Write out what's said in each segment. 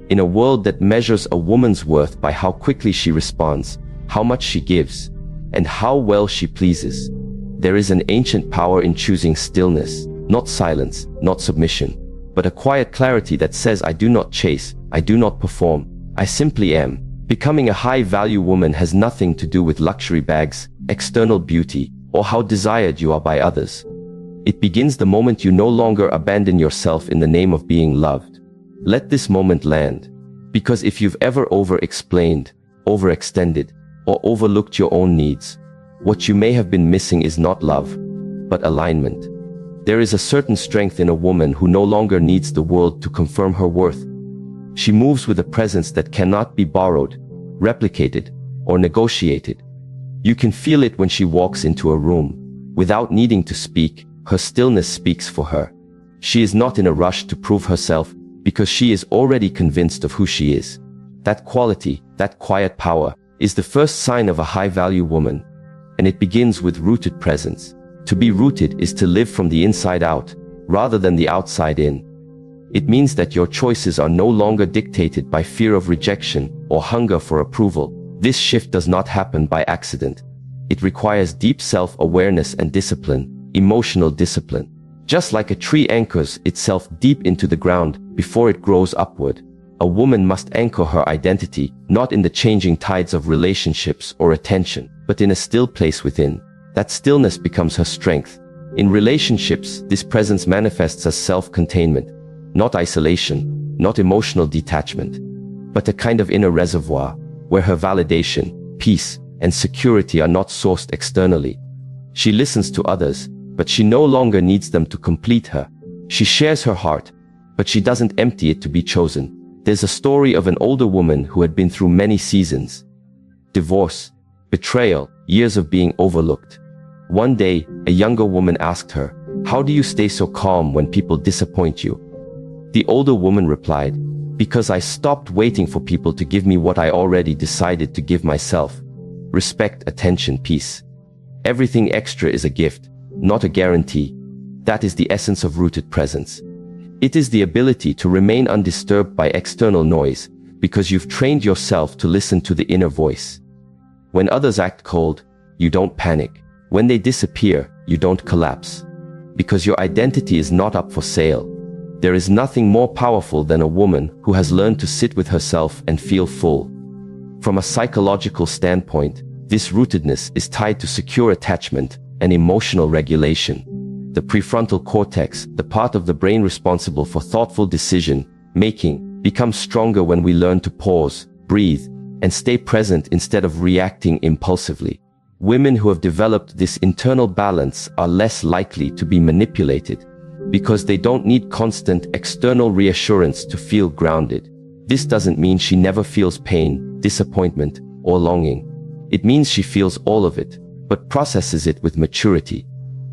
In a world that measures a woman's worth by how quickly she responds, how much she gives, and how well she pleases, there is an ancient power in choosing stillness, not silence, not submission, but a quiet clarity that says, I do not chase, I do not perform, I simply am. Becoming a high-value woman has nothing to do with luxury bags, external beauty, or how desired you are by others. It begins the moment you no longer abandon yourself in the name of being loved. Let this moment land, because if you've ever over-explained, overextended, or overlooked your own needs, what you may have been missing is not love, but alignment. There is a certain strength in a woman who no longer needs the world to confirm her worth. She moves with a presence that cannot be borrowed, replicated, or negotiated. You can feel it when she walks into a room. Without needing to speak, her stillness speaks for her. She is not in a rush to prove herself, because she is already convinced of who she is. That quality, that quiet power, is the first sign of a high-value woman, and it begins with rooted presence. To be rooted is to live from the inside out, rather than the outside in. It means that your choices are no longer dictated by fear of rejection or hunger for approval. This shift does not happen by accident. It requires deep self-awareness and discipline, emotional discipline. Just like a tree anchors itself deep into the ground before it grows upward, a woman must anchor her identity not in the changing tides of relationships or attention, but in a still place within. That stillness becomes her strength. In relationships, this presence manifests as self-containment, not isolation, not emotional detachment, but a kind of inner reservoir where her validation, peace, and security are not sourced externally. She listens to others, but she no longer needs them to complete her. She shares her heart, but she doesn't empty it to be chosen. There's a story of an older woman who had been through many seasons. Divorce, betrayal, years of being overlooked. One day, a younger woman asked her, "How do you stay so calm when people disappoint you?" The older woman replied, "Because I stopped waiting for people to give me what I already decided to give myself. Respect, attention, peace. Everything extra is a gift, not a guarantee." That is the essence of rooted presence. It is the ability to remain undisturbed by external noise, because you've trained yourself to listen to the inner voice. When others act cold, you don't panic. When they disappear, you don't collapse. Because your identity is not up for sale. There is nothing more powerful than a woman who has learned to sit with herself and feel full. From a psychological standpoint, this rootedness is tied to secure attachment and emotional regulation. The prefrontal cortex, the part of the brain responsible for thoughtful decision-making, becomes stronger when we learn to pause, breathe, and stay present instead of reacting impulsively. Women who have developed this internal balance are less likely to be manipulated, because they don't need constant external reassurance to feel grounded. This doesn't mean she never feels pain, disappointment, or longing. It means she feels all of it, but processes it with maturity.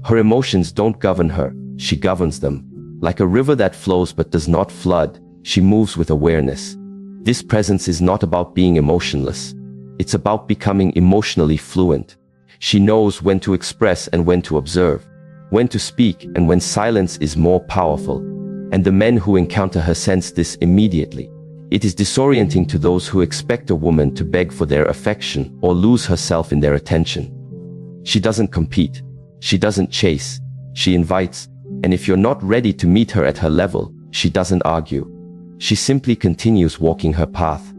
Her emotions don't govern her, she governs them. Like a river that flows but does not flood, she moves with awareness. This presence is not about being emotionless. It's about becoming emotionally fluent. She knows when to express and when to observe, when to speak and when silence is more powerful. And the men who encounter her sense this immediately. It is disorienting to those who expect a woman to beg for their affection or lose herself in their attention. She doesn't compete. She doesn't chase. She invites. And if you're not ready to meet her at her level, she doesn't argue. She simply continues walking her path.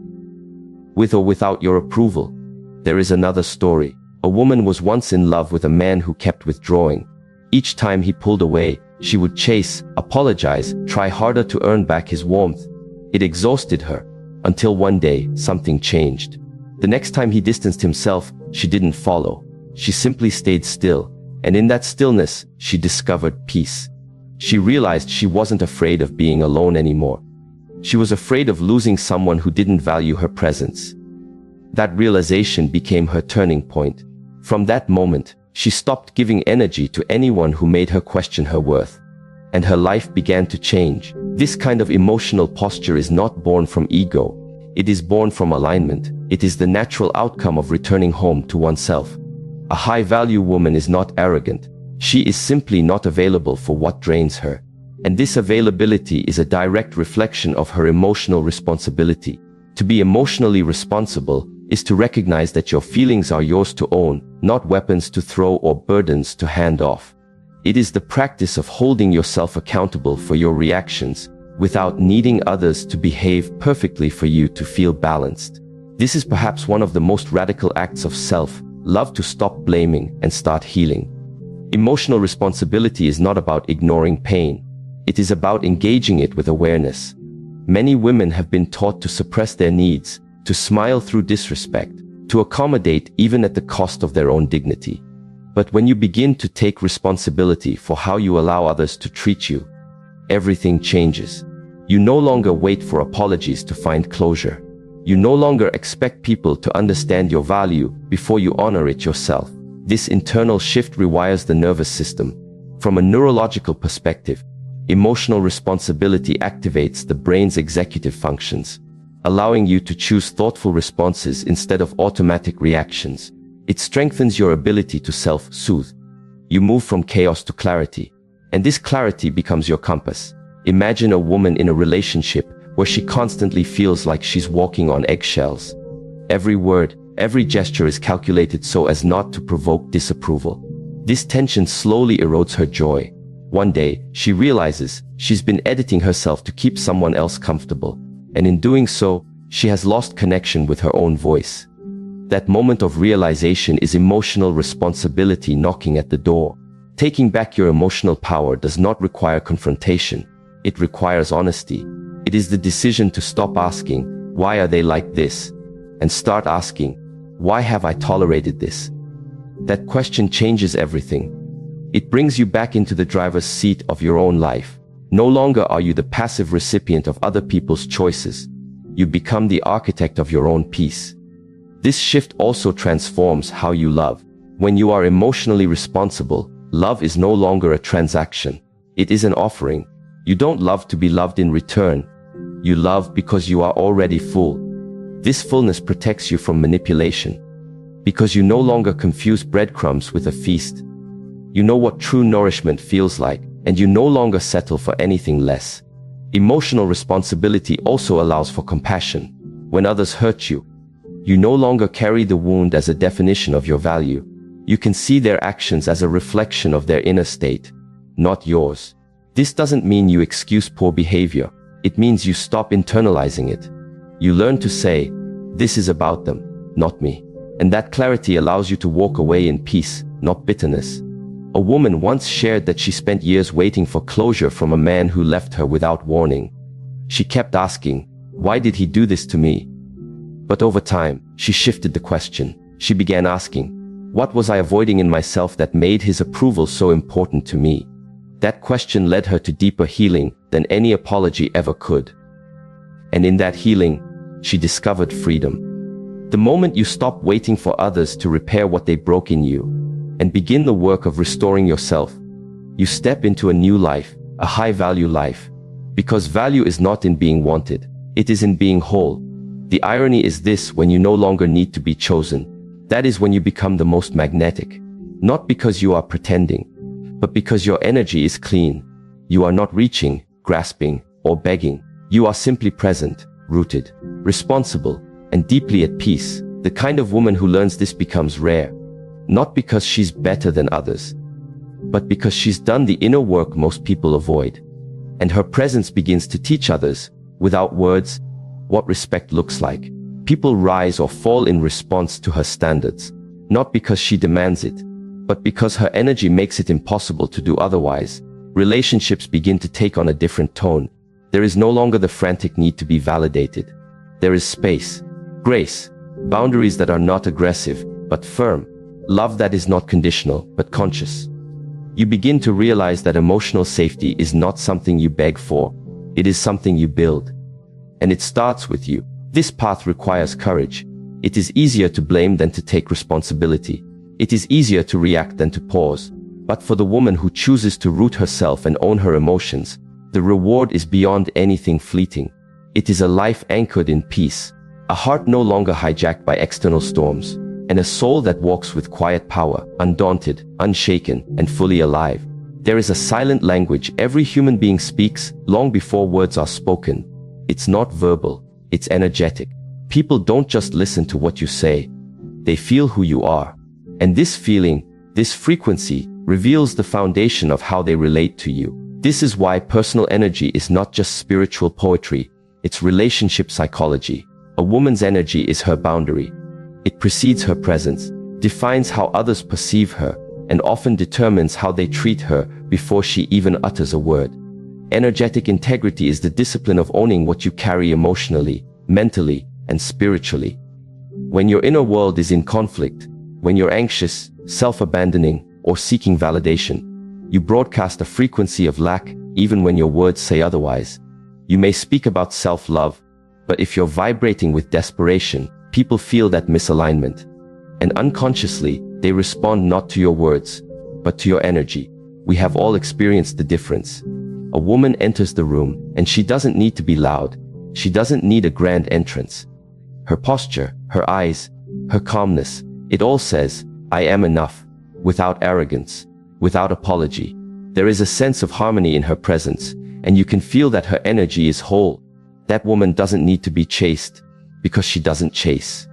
With or without your approval. There is another story. A woman was once in love with a man who kept withdrawing. Each time he pulled away, she would chase, apologize, try harder to earn back his warmth. It exhausted her, until one day, something changed. The next time he distanced himself, she didn't follow. She simply stayed still, and in that stillness, she discovered peace. She realized she wasn't afraid of being alone anymore. She was afraid of losing someone who didn't value her presence. That realization became her turning point. From that moment, she stopped giving energy to anyone who made her question her worth. And her life began to change. This kind of emotional posture is not born from ego. It is born from alignment. It is the natural outcome of returning home to oneself. A high-value woman is not arrogant. She is simply not available for what drains her. And this availability is a direct reflection of her emotional responsibility. To be emotionally responsible is to recognize that your feelings are yours to own, not weapons to throw or burdens to hand off. It is the practice of holding yourself accountable for your reactions without needing others to behave perfectly for you to feel balanced. This is perhaps one of the most radical acts of self-love, to stop blaming and start healing. Emotional responsibility is not about ignoring pain. It is about engaging it with awareness. Many women have been taught to suppress their needs, to smile through disrespect, to accommodate even at the cost of their own dignity. But when you begin to take responsibility for how you allow others to treat you, everything changes. You no longer wait for apologies to find closure. You no longer expect people to understand your value before you honor it yourself. This internal shift rewires the nervous system. From a neurological perspective, emotional responsibility activates the brain's executive functions, allowing you to choose thoughtful responses instead of automatic reactions. It strengthens your ability to self-soothe. You move from chaos to clarity, and this clarity becomes your compass. Imagine a woman in a relationship where she constantly feels like she's walking on eggshells. Every word, every gesture is calculated so as not to provoke disapproval. This tension slowly erodes her joy. One day, she realizes she's been editing herself to keep someone else comfortable, and in doing so, she has lost connection with her own voice. That moment of realization is emotional responsibility knocking at the door. Taking back your emotional power does not require confrontation. It requires honesty. It is the decision to stop asking, "Why are they like this?" and start asking, "Why have I tolerated this?" That question changes everything. It brings you back into the driver's seat of your own life. No longer are you the passive recipient of other people's choices. You become the architect of your own peace. This shift also transforms how you love. When you are emotionally responsible, love is no longer a transaction. It is an offering. You don't love to be loved in return. You love because you are already full. This fullness protects you from manipulation, because you no longer confuse breadcrumbs with a feast. You know what true nourishment feels like, and you no longer settle for anything less. Emotional responsibility also allows for compassion. When others hurt you, you no longer carry the wound as a definition of your value. You can see their actions as a reflection of their inner state, not yours. This doesn't mean you excuse poor behavior. It means you stop internalizing it. You learn to say, "This is about them, not me." And that clarity allows you to walk away in peace, not bitterness. A woman once shared that she spent years waiting for closure from a man who left her without warning. She kept asking, "Why did he do this to me?" But over time, she shifted the question. She began asking, "What was I avoiding in myself that made his approval so important to me?" That question led her to deeper healing than any apology ever could. And in that healing, she discovered freedom. The moment you stop waiting for others to repair what they broke in you and begin the work of restoring yourself, you step into a new life, a high-value life. Because value is not in being wanted, it is in being whole. The irony is this: when you no longer need to be chosen, that is when you become the most magnetic. Not because you are pretending, but because your energy is clean. You are not reaching, grasping, or begging. You are simply present, rooted, responsible, and deeply at peace. The kind of woman who learns this becomes rare. Not because she's better than others, but because she's done the inner work most people avoid. And her presence begins to teach others, without words, what respect looks like. People rise or fall in response to her standards, not because she demands it, but because her energy makes it impossible to do otherwise. Relationships begin to take on a different tone. There is no longer the frantic need to be validated. There is space, grace, boundaries that are not aggressive, but firm, love that is not conditional, but conscious. You begin to realize that emotional safety is not something you beg for. It is something you build. And it starts with you. This path requires courage. It is easier to blame than to take responsibility. It is easier to react than to pause. But for the woman who chooses to root herself and own her emotions, the reward is beyond anything fleeting. It is a life anchored in peace, a heart no longer hijacked by external storms, and a soul that walks with quiet power, undaunted, unshaken, and fully alive. There is a silent language every human being speaks long before words are spoken. It's not verbal, it's energetic. People don't just listen to what you say, they feel who you are. And this feeling, this frequency, reveals the foundation of how they relate to you. This is why personal energy is not just spiritual poetry, it's relationship psychology. A woman's energy is her boundary. It precedes her presence, defines how others perceive her, and often determines how they treat her before she even utters a word. Energetic integrity is the discipline of owning what you carry emotionally, mentally, and spiritually. When your inner world is in conflict, when you're anxious, self-abandoning, or seeking validation, you broadcast a frequency of lack even when your words say otherwise. You may speak about self-love, but if you're vibrating with desperation, people feel that misalignment. And unconsciously, they respond not to your words, but to your energy. We have all experienced the difference. A woman enters the room, and she doesn't need to be loud. She doesn't need a grand entrance. Her posture, her eyes, her calmness, it all says, I am enough, without arrogance, without apology. There is a sense of harmony in her presence, and you can feel that her energy is whole. That woman doesn't need to be chased, because she doesn't chase.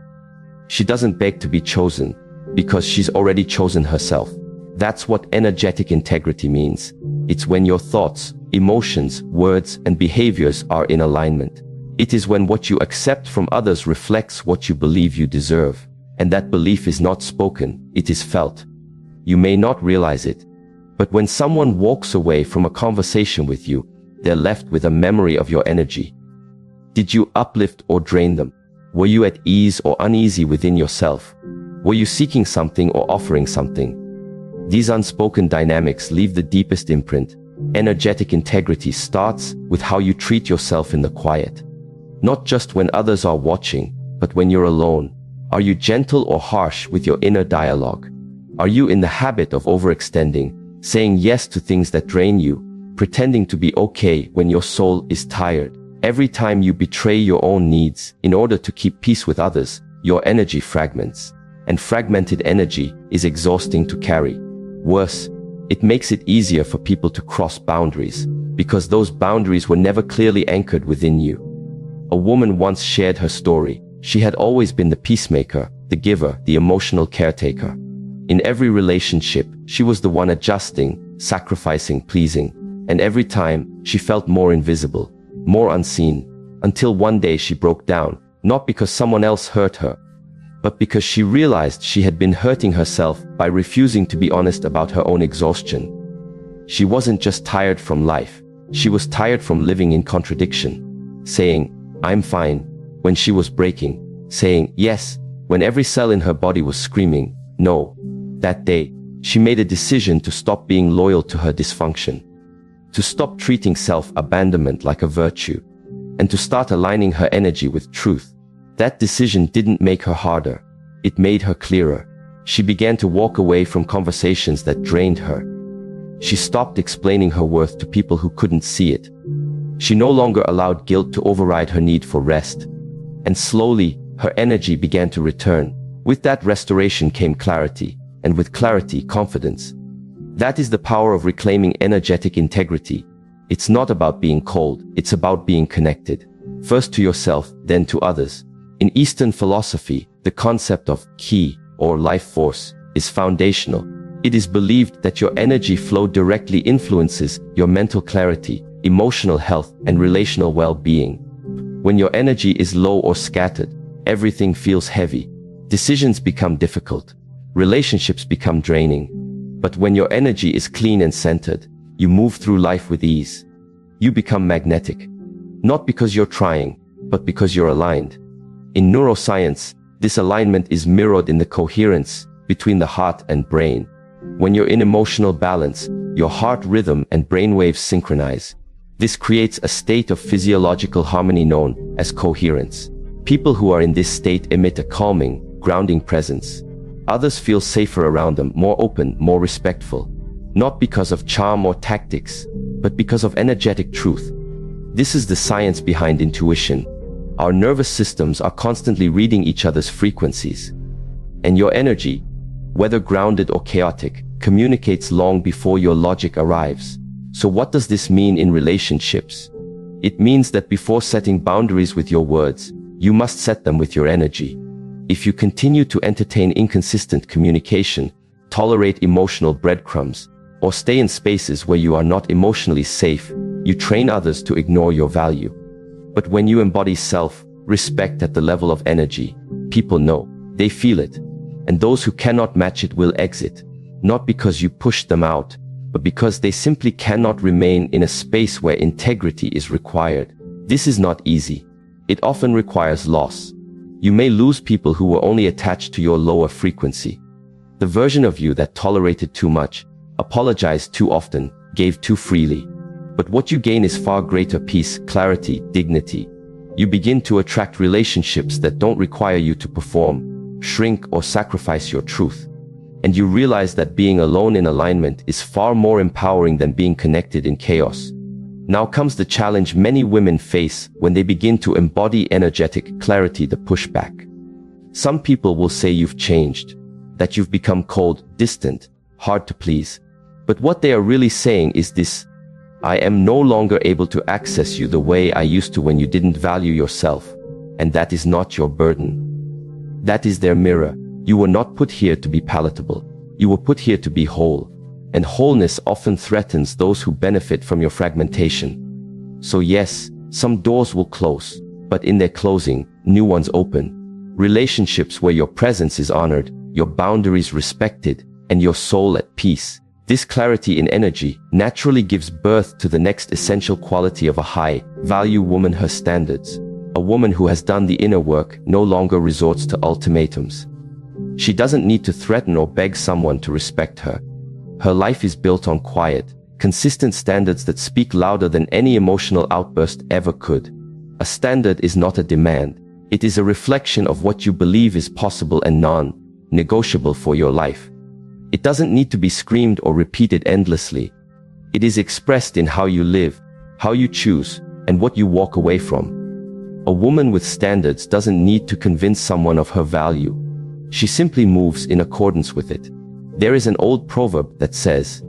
She doesn't beg to be chosen, because she's already chosen herself. That's what energetic integrity means. It's when your thoughts, emotions, words, and behaviors are in alignment. It is when what you accept from others reflects what you believe you deserve. And that belief is not spoken, it is felt. You may not realize it, but when someone walks away from a conversation with you, they're left with a memory of your energy. Did you uplift or drain them? Were you at ease or uneasy within yourself? Were you seeking something or offering something? These unspoken dynamics leave the deepest imprint. Energetic integrity starts with how you treat yourself in the quiet. Not just when others are watching, but when you're alone. Are you gentle or harsh with your inner dialogue? Are you in the habit of overextending, saying yes to things that drain you, pretending to be okay when your soul is tired? Every time you betray your own needs in order to keep peace with others, your energy fragments. And fragmented energy is exhausting to carry. Worse, it makes it easier for people to cross boundaries, because those boundaries were never clearly anchored within you. A woman once shared her story. She had always been the peacemaker, the giver, the emotional caretaker. In every relationship, she was the one adjusting, sacrificing, pleasing. And every time, she felt more invisible, more unseen, until one day she broke down, not because someone else hurt her, but because she realized she had been hurting herself by refusing to be honest about her own exhaustion. She wasn't just tired from life, she was tired from living in contradiction, saying, I'm fine, when she was breaking, saying yes, when every cell in her body was screaming, no. That day, she made a decision to stop being loyal to her dysfunction, to stop treating self-abandonment like a virtue, and to start aligning her energy with truth. That decision didn't make her harder, it made her clearer. She began to walk away from conversations that drained her. She stopped explaining her worth to people who couldn't see it. She no longer allowed guilt to override her need for rest. And slowly, her energy began to return. With that restoration came clarity, and with clarity, confidence. That is the power of reclaiming energetic integrity. It's not about being cold, it's about being connected. First to yourself, then to others. In Eastern philosophy, the concept of ki, or life force, is foundational. It is believed that your energy flow directly influences your mental clarity, emotional health, and relational well-being. When your energy is low or scattered, everything feels heavy. Decisions become difficult. Relationships become draining. But when your energy is clean and centered, you move through life with ease. You become magnetic. Not because you're trying, but because you're aligned. In neuroscience, this alignment is mirrored in the coherence between the heart and brain. When you're in emotional balance, your heart rhythm and brainwaves synchronize. This creates a state of physiological harmony known as coherence. People who are in this state emit a calming, grounding presence. Others feel safer around them, more open, more respectful. Not because of charm or tactics, but because of energetic truth. This is the science behind intuition. Our nervous systems are constantly reading each other's frequencies. And your energy, whether grounded or chaotic, communicates long before your logic arrives. So what does this mean in relationships? It means that before setting boundaries with your words, you must set them with your energy. If you continue to entertain inconsistent communication, tolerate emotional breadcrumbs, or stay in spaces where you are not emotionally safe, you train others to ignore your value. But when you embody self-respect at the level of energy, people know, they feel it, and those who cannot match it will exit, not because you pushed them out, but because they simply cannot remain in a space where integrity is required. This is not easy. It often requires loss. You may lose people who were only attached to your lower frequency. The version of you that tolerated too much, apologized too often, gave too freely. But what you gain is far greater peace, clarity, dignity. You begin to attract relationships that don't require you to perform, shrink, or sacrifice your truth. And you realize that being alone in alignment is far more empowering than being connected in chaos. Now comes the challenge many women face when they begin to embody energetic clarity: the pushback. Some people will say you've changed, that you've become cold, distant, hard to please. But what they are really saying is this: I am no longer able to access you the way I used to when you didn't value yourself. And that is not your burden. That is their mirror. You were not put here to be palatable. You were put here to be whole. And wholeness often threatens those who benefit from your fragmentation. So yes, some doors will close, but in their closing, new ones open. Relationships where your presence is honored, your boundaries respected, and your soul at peace. This clarity in energy naturally gives birth to the next essential quality of a high-value woman: her standards. A woman who has done the inner work no longer resorts to ultimatums. She doesn't need to threaten or beg someone to respect her. Her life is built on quiet, consistent standards that speak louder than any emotional outburst ever could. A standard is not a demand. It is a reflection of what you believe is possible and non-negotiable for your life. It doesn't need to be screamed or repeated endlessly. It is expressed in how you live, how you choose, and what you walk away from. A woman with standards doesn't need to convince someone of her value. She simply moves in accordance with it. There is an old proverb that says,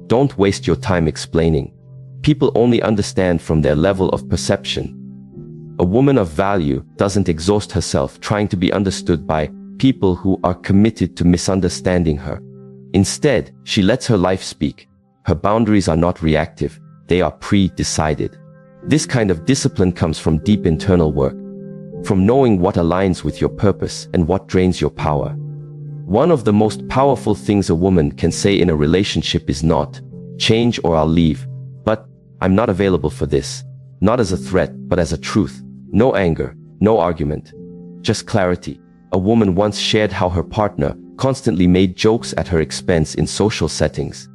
"Don't waste your time explaining. People only understand from their level of perception." A woman of value doesn't exhaust herself trying to be understood by people who are committed to misunderstanding her. Instead, she lets her life speak. Her boundaries are not reactive, they are pre-decided. This kind of discipline comes from deep internal work, from knowing what aligns with your purpose and what drains your power. One of the most powerful things a woman can say in a relationship is not, "Change or I'll leave," but "I'm not available for this." Not as a threat, but as a truth. No anger, no argument, just clarity. A woman once shared how her partner constantly made jokes at her expense in social settings.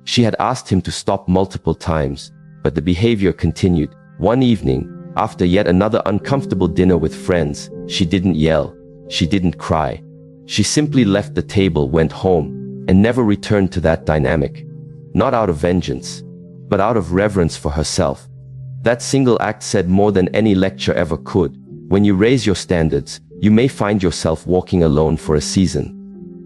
She had asked him to stop multiple times, but the behavior continued. One evening, after yet another uncomfortable dinner with friends, she didn't yell, she didn't cry. She simply left the table, went home, and never returned to that dynamic. Not out of vengeance, but out of reverence for herself. That single act said more than any lecture ever could. When you raise your standards, you may find yourself walking alone for a season.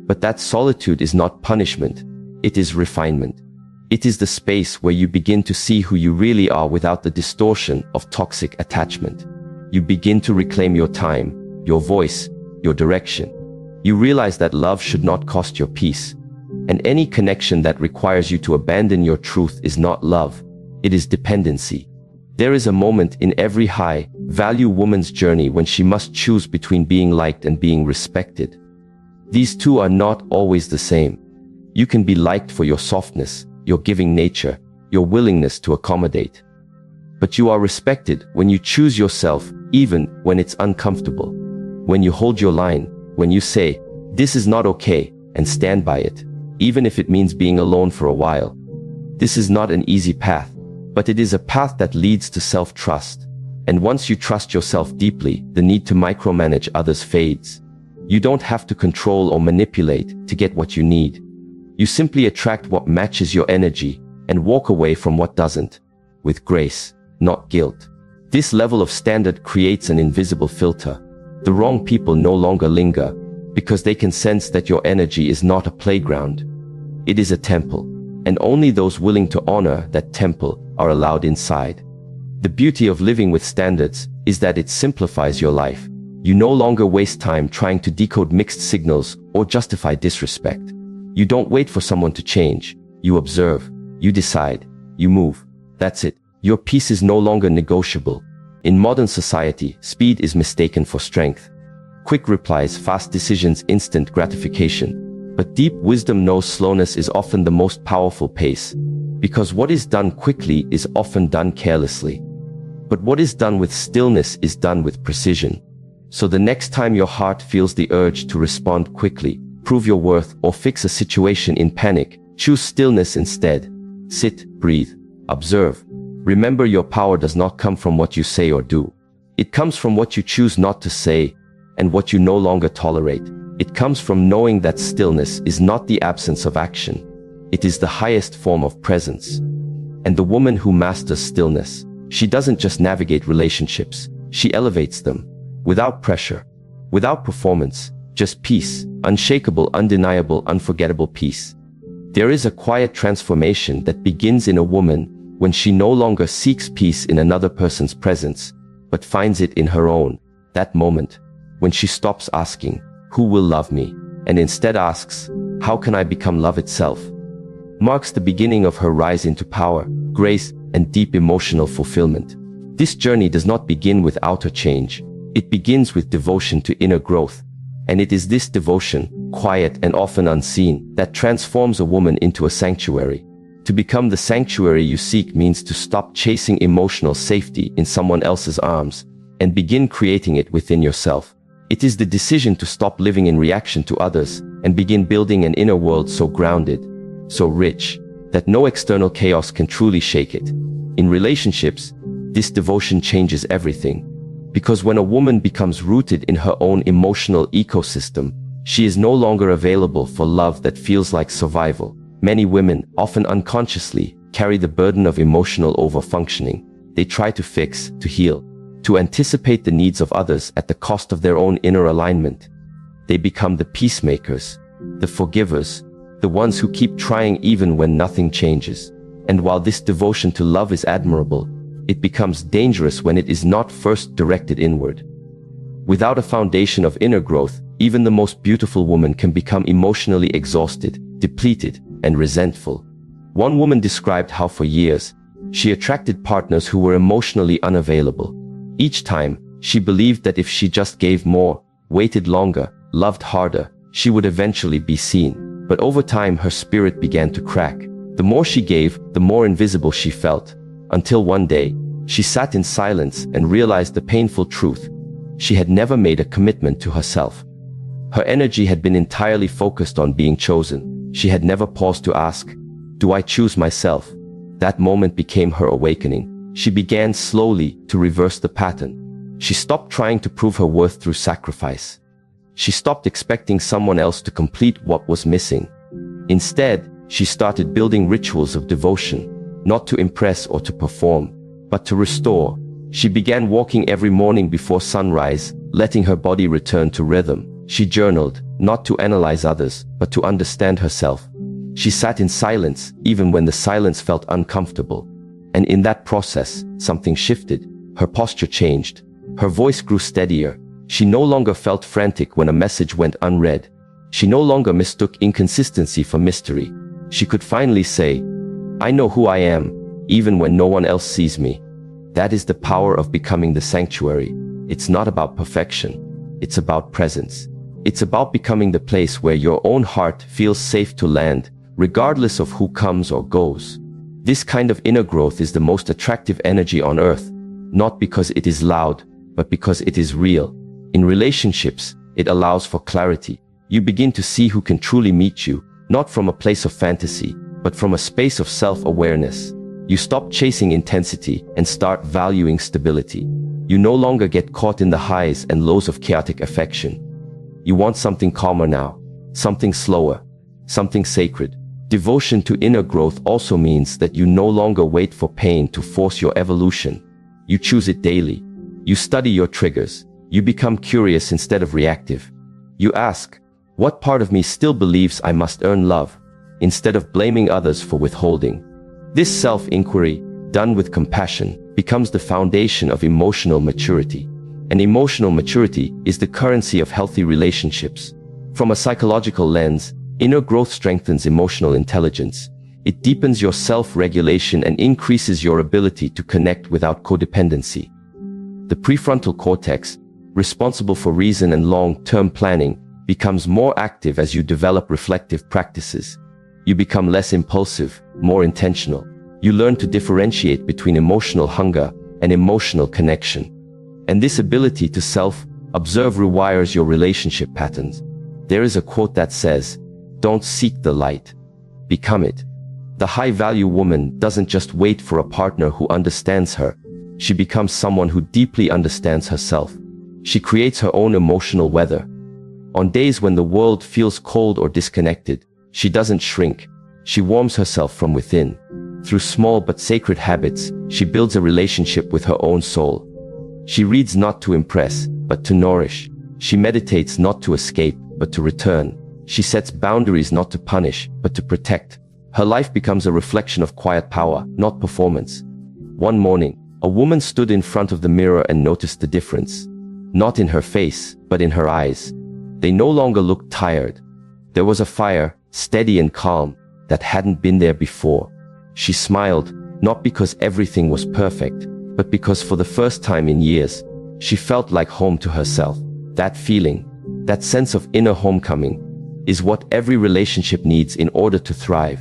But that solitude is not punishment, it is refinement. It is the space where you begin to see who you really are without the distortion of toxic attachment. You begin to reclaim your time, your voice, your direction. You realize that love should not cost your peace. And any connection that requires you to abandon your truth is not love, it is dependency. There is a moment in every high-value woman's journey when she must choose between being liked and being respected. These two are not always the same. You can be liked for your softness, your giving nature, your willingness to accommodate. But you are respected when you choose yourself, even when it's uncomfortable. When you hold your line, when you say, "This is not okay," and stand by it, even if it means being alone for a while. This is not an easy path, but it is a path that leads to self-trust. And once you trust yourself deeply, the need to micromanage others fades. You don't have to control or manipulate to get what you need. You simply attract what matches your energy and walk away from what doesn't, with grace, not guilt. This level of standard creates an invisible filter. The wrong people no longer linger because they can sense that your energy is not a playground. It is a temple, and only those willing to honor that temple are allowed inside. The beauty of living with standards is that it simplifies your life. You no longer waste time trying to decode mixed signals or justify disrespect. You don't wait for someone to change. You observe, you decide, you move. That's it. Your peace is no longer negotiable. In modern society, speed is mistaken for strength. Quick replies, fast decisions, instant gratification. But deep wisdom knows slowness is often the most powerful pace, because what is done quickly is often done carelessly. But what is done with stillness is done with precision. So the next time your heart feels the urge to respond quickly, prove your worth, or fix a situation in panic, choose stillness instead. Sit, breathe, observe. Remember, your power does not come from what you say or do. It comes from what you choose not to say and what you no longer tolerate. It comes from knowing that stillness is not the absence of action. It is the highest form of presence. And the woman who masters stillness, she doesn't just navigate relationships, she elevates them. Without pressure, without performance, just peace, unshakable, undeniable, unforgettable peace. There is a quiet transformation that begins in a woman when she no longer seeks peace in another person's presence, but finds it in her own. That moment, when she stops asking, "Who will love me?" and instead asks, "How can I become love itself?" marks the beginning of her rise into power, grace, and deep emotional fulfillment. This journey does not begin with outer change. It begins with devotion to inner growth. And it is this devotion, quiet and often unseen, that transforms a woman into a sanctuary. To become the sanctuary you seek means to stop chasing emotional safety in someone else's arms and begin creating it within yourself. It is the decision to stop living in reaction to others and begin building an inner world so grounded, so rich, that no external chaos can truly shake it. In relationships, this devotion changes everything. Because when a woman becomes rooted in her own emotional ecosystem, she is no longer available for love that feels like survival. Many women, often unconsciously, carry the burden of emotional overfunctioning. They try to fix, to heal, to anticipate the needs of others at the cost of their own inner alignment. They become the peacemakers, the forgivers, the ones who keep trying even when nothing changes. And while this devotion to love is admirable, it becomes dangerous when it is not first directed inward. Without a foundation of inner growth, even the most beautiful woman can become emotionally exhausted, depleted, and resentful. One woman described how for years, she attracted partners who were emotionally unavailable. Each time, she believed that if she just gave more, waited longer, loved harder, she would eventually be seen. But over time, her spirit began to crack. The more she gave, the more invisible she felt. Until one day, she sat in silence and realized the painful truth. She had never made a commitment to herself. Her energy had been entirely focused on being chosen. She had never paused to ask, "Do I choose myself?" That moment became her awakening. She began slowly to reverse the pattern. She stopped trying to prove her worth through sacrifice. She stopped expecting someone else to complete what was missing. Instead, she started building rituals of devotion, not to impress or to perform, but to restore. She began walking every morning before sunrise, letting her body return to rhythm. She journaled, not to analyze others, but to understand herself. She sat in silence, even when the silence felt uncomfortable. And in that process, something shifted. Her posture changed. Her voice grew steadier. She no longer felt frantic when a message went unread. She no longer mistook inconsistency for mystery. She could finally say, "I know who I am, even when no one else sees me." That is the power of becoming the sanctuary. It's not about perfection. It's about presence. It's about becoming the place where your own heart feels safe to land, regardless of who comes or goes. This kind of inner growth is the most attractive energy on earth, not because it is loud, but because it is real. In relationships, it allows for clarity. You begin to see who can truly meet you, not from a place of fantasy, but from a space of self-awareness. You stop chasing intensity and start valuing stability. You no longer get caught in the highs and lows of chaotic affection. You want something calmer now, something slower, something sacred. Devotion to inner growth also means that you no longer wait for pain to force your evolution. You choose it daily. You study your triggers. You become curious instead of reactive. You ask, what part of me still believes I must earn love? instead of blaming others for withholding. This self-inquiry, done with compassion, becomes the foundation of emotional maturity. And emotional maturity is the currency of healthy relationships. From a psychological lens, inner growth strengthens emotional intelligence. It deepens your self-regulation and increases your ability to connect without codependency. The prefrontal cortex, responsible for reason and long-term planning, becomes more active as you develop reflective practices. You become less impulsive, more intentional. You learn to differentiate between emotional hunger and emotional connection. And this ability to self-observe rewires your relationship patterns. There is a quote that says, "Don't seek the light, become it." The high-value woman doesn't just wait for a partner who understands her. She becomes someone who deeply understands herself. She creates her own emotional weather. On days when the world feels cold or disconnected, she doesn't shrink. She warms herself from within. Through small but sacred habits, she builds a relationship with her own soul. She reads not to impress, but to nourish. She meditates not to escape, but to return. She sets boundaries not to punish, but to protect. Her life becomes a reflection of quiet power, not performance. One morning, a woman stood in front of the mirror and noticed the difference. Not in her face, but in her eyes. They no longer looked tired. There was a fire, steady and calm, that hadn't been there before. She smiled, not because everything was perfect, but because for the first time in years, she felt like home to herself. That feeling, that sense of inner homecoming, is what every relationship needs in order to thrive.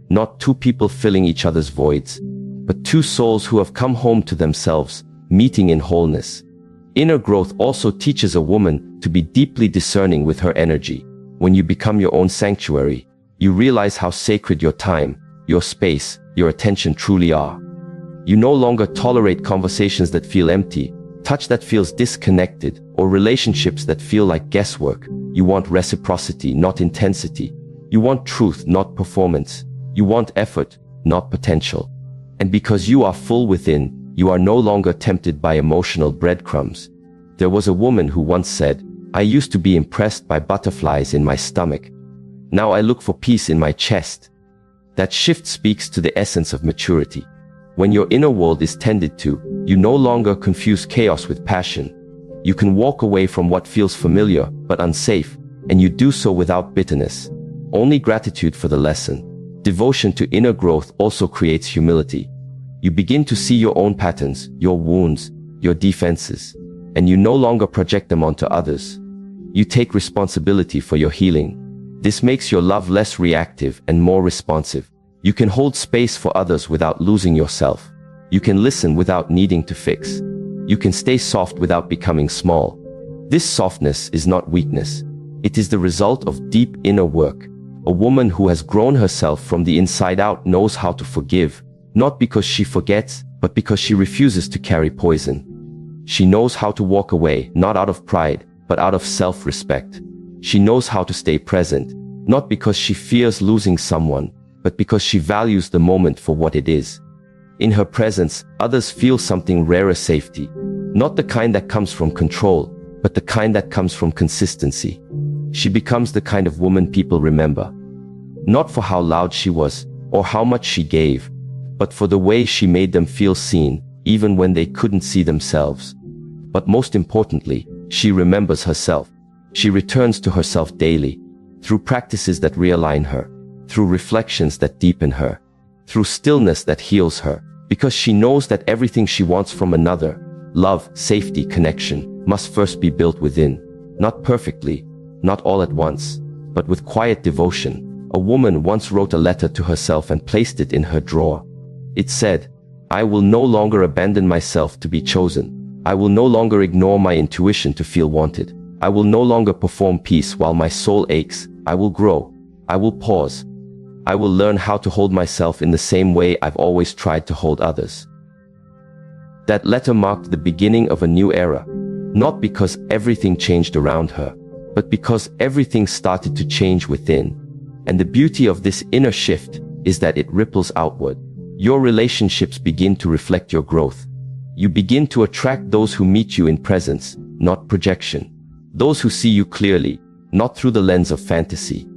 Not two people filling each other's voids, but two souls who have come home to themselves, meeting in wholeness. Inner growth also teaches a woman to be deeply discerning with her energy. When you become your own sanctuary, you realize how sacred your time, your space, your attention truly are. You no longer tolerate conversations that feel empty, touch that feels disconnected, or relationships that feel like guesswork. You want reciprocity, not intensity. You want truth, not performance. You want effort, not potential. And because you are full within, you are no longer tempted by emotional breadcrumbs. There was a woman who once said, "I used to be impressed by butterflies in my stomach. Now I look for peace in my chest." That shift speaks to the essence of maturity. When your inner world is tended to, you no longer confuse chaos with passion. You can walk away from what feels familiar but unsafe, and you do so without bitterness. Only gratitude for the lesson. Devotion to inner growth also creates humility. You begin to see your own patterns, your wounds, your defenses, and you no longer project them onto others. You take responsibility for your healing. This makes your love less reactive and more responsive. You can hold space for others without losing yourself. You can listen without needing to fix. You can stay soft without becoming small. This softness is not weakness. It is the result of deep inner work. A woman who has grown herself from the inside out knows how to forgive, not because she forgets, but because she refuses to carry poison. She knows how to walk away, not out of pride, but out of self-respect. She knows how to stay present, not because she fears losing someone, but because she values the moment for what it is. In her presence, others feel something rarer: safety. Not the kind that comes from control, but the kind that comes from consistency. She becomes the kind of woman people remember. Not for how loud she was, or how much she gave, but for the way she made them feel seen, even when they couldn't see themselves. But most importantly, she remembers herself. She returns to herself daily, through practices that realign her, through reflections that deepen her, through stillness that heals her, because she knows that everything she wants from another, love, safety, connection, must first be built within. Not perfectly, not all at once, but with quiet devotion. A woman once wrote a letter to herself and placed it in her drawer. It said, "I will no longer abandon myself to be chosen. I will no longer ignore my intuition to feel wanted. I will no longer perform peace while my soul aches. I will grow. I will pause. I will learn how to hold myself in the same way I've always tried to hold others." That letter marked the beginning of a new era, not because everything changed around her, but because everything started to change within. And the beauty of this inner shift is that it ripples outward. Your relationships begin to reflect your growth. You begin to attract those who meet you in presence, not projection. Those who see you clearly, not through the lens of fantasy.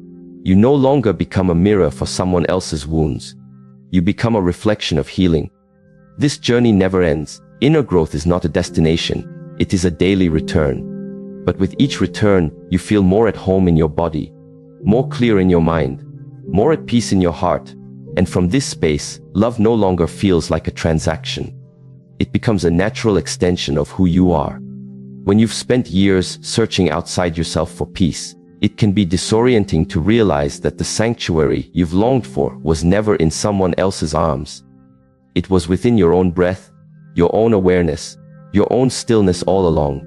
You no longer become a mirror for someone else's wounds. You become a reflection of healing. This journey never ends. Inner growth is not a destination, it is a daily return. But with each return, you feel more at home in your body, more clear in your mind, more at peace in your heart. And from this space, love no longer feels like a transaction. It becomes a natural extension of who you are. When you've spent years searching outside yourself for peace, it can be disorienting to realize that the sanctuary you've longed for was never in someone else's arms. It was within your own breath, your own awareness, your own stillness all along.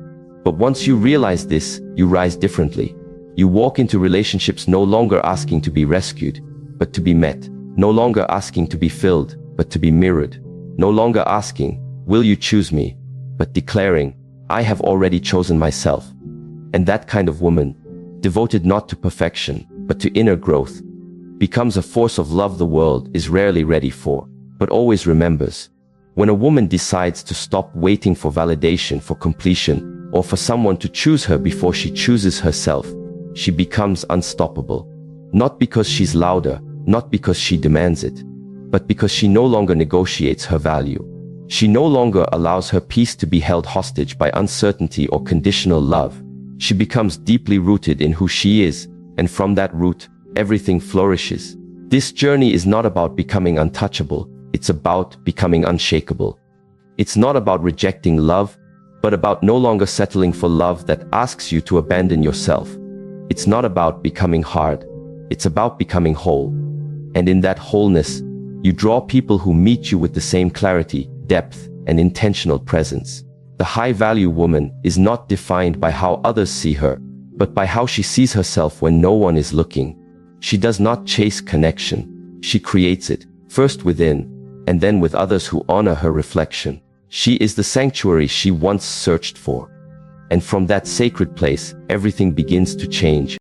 But once you realize this, you rise differently. You walk into relationships no longer asking to be rescued, but to be met. No longer asking to be filled, but to be mirrored. No longer asking, will you choose me? But declaring, I have already chosen myself. And that kind of woman, devoted not to perfection, but to inner growth, becomes a force of love the world is rarely ready for, but always remembers. When a woman decides to stop waiting for validation, for completion, or for someone to choose her before she chooses herself, she becomes unstoppable. Not because she's louder, not because she demands it, but because she no longer negotiates her value. She no longer allows her peace to be held hostage by uncertainty or conditional love. She becomes deeply rooted in who she is, and from that root, everything flourishes. This journey is not about becoming untouchable, it's about becoming unshakable. It's not about rejecting love, but about no longer settling for love that asks you to abandon yourself. It's not about becoming hard, it's about becoming whole. And in that wholeness, you draw people who meet you with the same clarity, depth, and intentional presence. The high-value woman is not defined by how others see her, but by how she sees herself when no one is looking. She does not chase connection. She creates it, first within, and then with others who honor her reflection. She is the sanctuary she once searched for. And from that sacred place, everything begins to change.